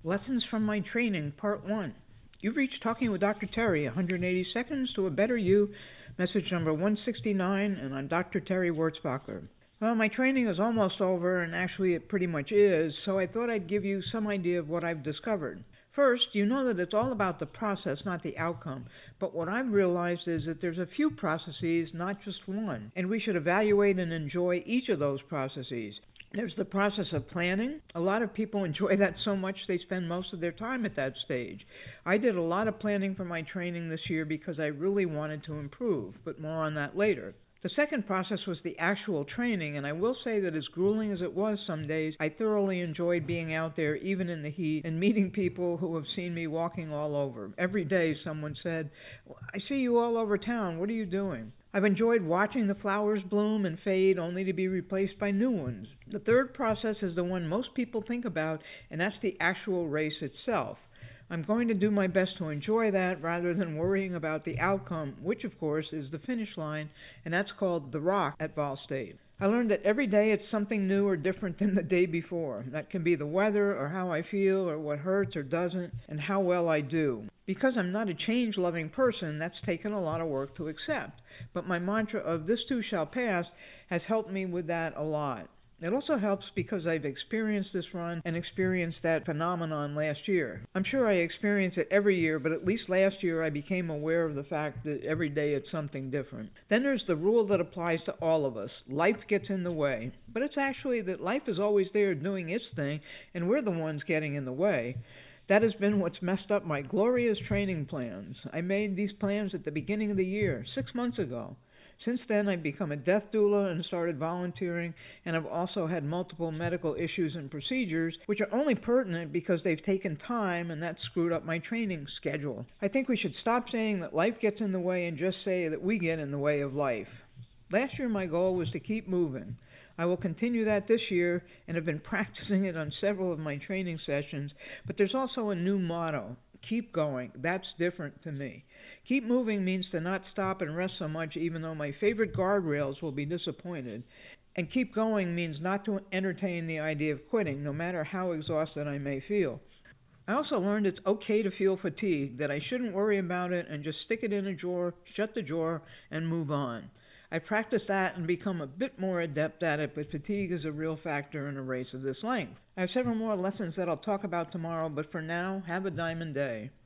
Lessons from my training, Part 1. You've reached Talking with Dr. Terry, 180 Seconds to a Better You, message number 169, and I'm Dr. Terry Wurzbacher. Well, my training is almost over, and actually it pretty much is, so I thought I'd give you some idea of what I've discovered. First, you know that it's all about the process, not the outcome. But what I've realized is that there's a few processes, not just one, and we should evaluate and enjoy each of those processes. There's the process of planning. A lot of people enjoy that so much they spend most of their time at that stage. I did a lot of planning for my training this year because I really wanted to improve, but more on that later. The second process was the actual training, and I will say that as grueling as it was some days, I thoroughly enjoyed being out there even in the heat and meeting people who have seen me walking all over. Every day someone said, "I see you all over town. What are you doing?" I've enjoyed watching the flowers bloom and fade only to be replaced by new ones. The third process is the one most people think about, and that's the actual race itself. I'm going to do my best to enjoy that rather than worrying about the outcome, which of course is the finish line, and that's called the Rock at Ball State. I learned that every day it's something new or different than the day before. That can be the weather or how I feel or what hurts or doesn't and how well I do. Because I'm not a change-loving person, that's taken a lot of work to accept. But my mantra of "this too shall pass" has helped me with that a lot. It also helps because I've experienced this run and experienced that phenomenon last year. I'm sure I experience it every year, but at least last year I became aware of the fact that every day it's something different. Then there's the rule that applies to all of us. Life gets in the way. But it's actually that life is always there doing its thing, and we're the ones getting in the way. That has been what's messed up my glorious training plans. I made these plans at the beginning of the year, 6 months ago. Since then, I've become a death doula and started volunteering, and I've also had multiple medical issues and procedures, which are only pertinent because they've taken time, and that screwed up my training schedule. I think we should stop saying that life gets in the way and just say that we get in the way of life. Last year, my goal was to keep moving. I will continue that this year and have been practicing it on several of my training sessions, but there's also a new motto: keep going. That's different to me. Keep moving means to not stop and rest so much even though my favorite guardrails will be disappointed. And keep going means not to entertain the idea of quitting, no matter how exhausted I may feel. I also learned it's okay to feel fatigue, that I shouldn't worry about it and just stick it in a drawer, shut the drawer, and move on. I practiced that and become a bit more adept at it, but fatigue is a real factor in a race of this length. I have several more lessons that I'll talk about tomorrow, but for now, have a diamond day.